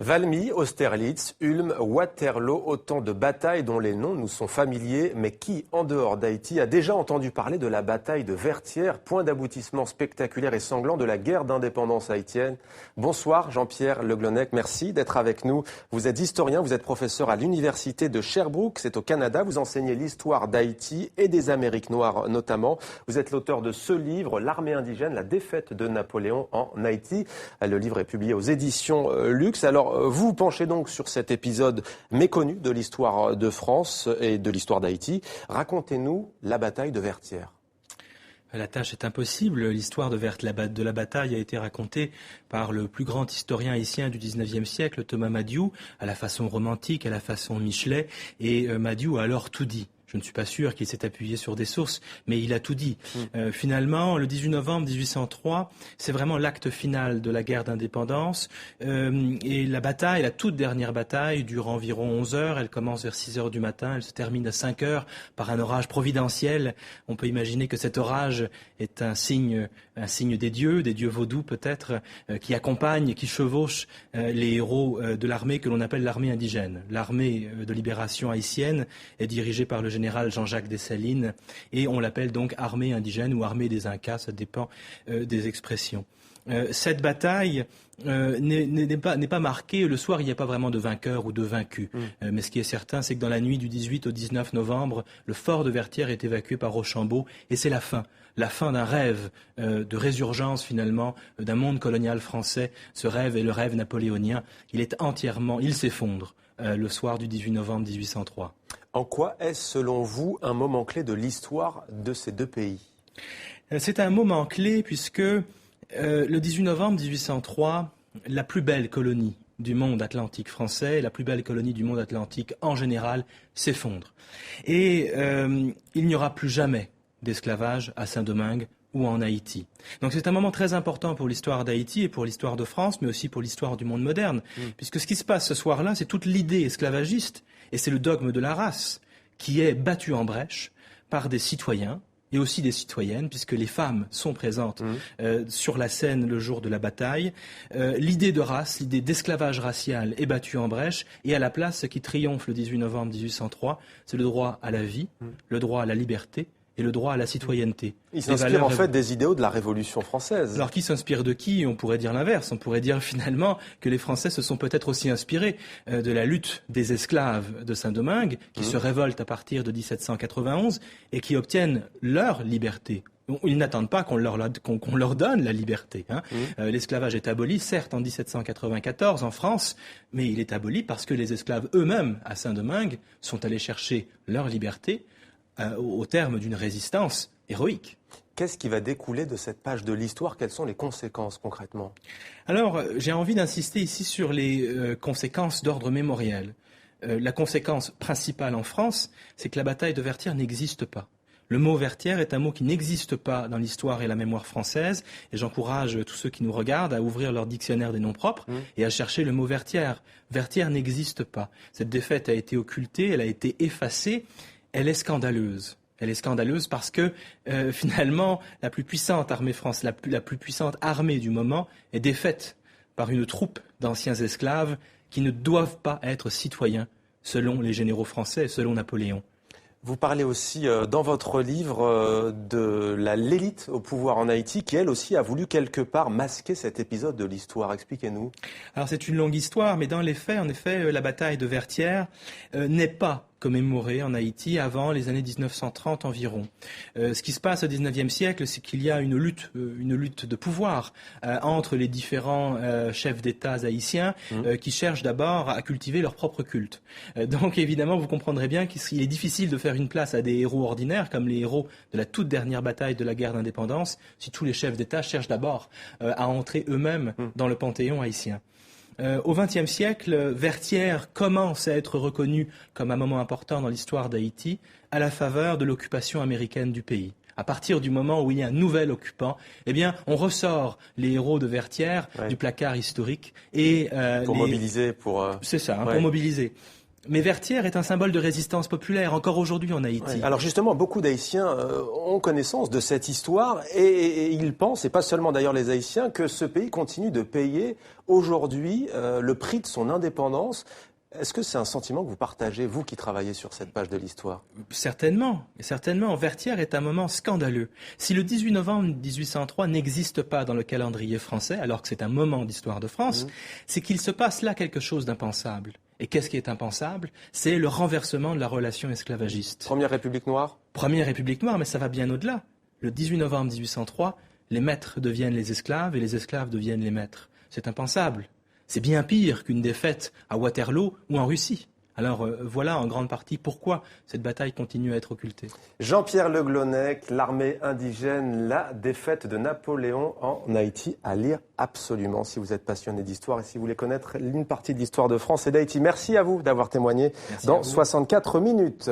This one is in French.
Valmy, Austerlitz, Ulm, Waterloo, autant de batailles dont les noms nous sont familiers, mais qui, en dehors d'Haïti, a déjà entendu parler de la bataille de Vertières, point d'aboutissement spectaculaire et sanglant de la guerre d'indépendance haïtienne. Bonsoir Jean-Pierre Le Glonec, merci d'être avec nous. Vous êtes historien, vous êtes professeur à l'université de Sherbrooke, c'est au Canada. Vous enseignez l'histoire d'Haïti et des Amériques noires notamment. Vous êtes l'auteur de ce livre, L'armée indigène, la défaite de Napoléon en Haïti. Le livre est publié aux éditions Lux. Alors, vous vous penchez donc sur cet épisode méconnu de l'histoire de France et de l'histoire d'Haïti. Racontez-nous la bataille de Vertières. La tâche est impossible. L'histoire de la bataille a été racontée par le plus grand historien haïtien du XIXe siècle, Thomas Madiou, à la façon romantique, à la façon Michelet. Et Madiou a alors tout dit. Je ne suis pas sûr qu'il s'est appuyé sur des sources, mais il a tout dit. Finalement, le 18 novembre 1803, c'est vraiment l'acte final de la guerre d'indépendance. Et la bataille, la toute dernière bataille, dure environ 11 heures. Elle commence vers 6 heures du matin. Elle se termine à 5 heures par un orage providentiel. On peut imaginer que cet orage est un signe des dieux vaudous peut-être, qui accompagnent, qui chevauchent les héros de l'armée que l'on appelle l'armée indigène. L'armée de libération haïtienne est dirigée par le général Jean-Jacques Dessalines, et on l'appelle donc armée indigène ou armée des Incas, ça dépend des expressions. Cette bataille n'est pas marquée, le soir il n'y a pas vraiment de vainqueur ou de vaincu, mais ce qui est certain c'est que dans la nuit du 18 au 19 novembre, le fort de Vertières est évacué par Rochambeau, et c'est la fin d'un rêve de résurgence finalement d'un monde colonial français. Ce rêve est le rêve napoléonien, il s'effondre le soir du 18 novembre 1803. En quoi est-ce, selon vous, un moment clé de l'histoire de ces deux pays ? C'est un moment clé puisque le 18 novembre 1803, la plus belle colonie du monde atlantique français, la plus belle colonie du monde atlantique en général, s'effondre. Et il n'y aura plus jamais d'esclavage à Saint-Domingue ou en Haïti. Donc c'est un moment très important pour l'histoire d'Haïti et pour l'histoire de France, mais aussi pour l'histoire du monde moderne, puisque ce qui se passe ce soir-là, c'est toute l'idée esclavagiste, et c'est le dogme de la race qui est battu en brèche par des citoyens et aussi des citoyennes, puisque les femmes sont présentes sur la scène le jour de la bataille. L'idée de race, l'idée d'esclavage racial est battue en brèche, et à la place, ce qui triomphe le 18 novembre 1803, c'est le droit à la vie, le droit à la liberté, et le droit à la citoyenneté. Il s'inspire en fait des idéaux de la Révolution française. Alors qui s'inspire de qui ? On pourrait dire l'inverse. On pourrait dire finalement que les Français se sont peut-être aussi inspirés de la lutte des esclaves de Saint-Domingue, qui se révoltent à partir de 1791 et qui obtiennent leur liberté. Ils n'attendent pas qu'on leur donne la liberté. L'esclavage est aboli, certes, en 1794 en France, mais il est aboli parce que les esclaves eux-mêmes, à Saint-Domingue, sont allés chercher leur liberté au terme d'une résistance héroïque. Qu'est-ce qui va découler de cette page de l'histoire ? Quelles sont les conséquences concrètement ? Alors, j'ai envie d'insister ici sur les conséquences d'ordre mémoriel. La conséquence principale en France, c'est que la bataille de Vertières n'existe pas. Le mot Vertières est un mot qui n'existe pas dans l'histoire et la mémoire française, et j'encourage tous ceux qui nous regardent à ouvrir leur dictionnaire des noms propres et à chercher le mot Vertières. Vertières n'existe pas. Cette défaite a été occultée, elle a été effacée. Elle est scandaleuse. Elle est scandaleuse parce que finalement, la plus puissante armée française, la plus puissante armée du moment est défaite par une troupe d'anciens esclaves qui ne doivent pas être citoyens selon les généraux français, selon Napoléon. Vous parlez aussi dans votre livre de l'élite au pouvoir en Haïti qui, elle aussi, a voulu quelque part masquer cet épisode de l'histoire. Expliquez-nous. Alors c'est une longue histoire, mais dans les faits, en effet, la bataille de Vertières n'est pas commémorée en Haïti avant les années 1930 environ. Ce qui se passe au XIXe siècle, c'est qu'il y a une lutte de pouvoir entre les différents chefs d'État haïtiens qui cherchent d'abord à cultiver leur propre culte. Donc évidemment, vous comprendrez bien qu'il est difficile de faire une place à des héros ordinaires comme les héros de la toute dernière bataille de la guerre d'indépendance si tous les chefs d'État cherchent d'abord à entrer eux-mêmes dans le panthéon haïtien. Au XXe siècle, Vertières commence à être reconnu comme un moment important dans l'histoire d'Haïti à la faveur de l'occupation américaine du pays. À partir du moment où il y a un nouvel occupant, eh bien, on ressort les héros de Vertières du placard historique et pour mobiliser, c'est ça, pour mobiliser. Mais Vertières est un symbole de résistance populaire, encore aujourd'hui en Haïti. Oui. Alors justement, beaucoup d'Haïtiens ont connaissance de cette histoire et ils pensent, et pas seulement d'ailleurs les Haïtiens, que ce pays continue de payer aujourd'hui le prix de son indépendance. Est-ce que c'est un sentiment que vous partagez, vous qui travaillez sur cette page de l'histoire? Certainement, certainement. Vertières est un moment scandaleux. Si le 18 novembre 1803 n'existe pas dans le calendrier français, alors que c'est un moment d'histoire de France, c'est qu'il se passe là quelque chose d'impensable. Et qu'est-ce qui est impensable? C'est le renversement de la relation esclavagiste. Première République noire? Première République noire, mais ça va bien au-delà. Le 18 novembre 1803, les maîtres deviennent les esclaves et les esclaves deviennent les maîtres. C'est impensable. C'est bien pire qu'une défaite à Waterloo ou en Russie. Alors voilà en grande partie pourquoi cette bataille continue à être occultée. Jean-Pierre Le Glonec, l'armée indigène, la défaite de Napoléon en Haïti, à lire absolument si vous êtes passionné d'histoire et si vous voulez connaître une partie de l'histoire de France et d'Haïti. Merci à vous d'avoir témoigné dans 64 minutes.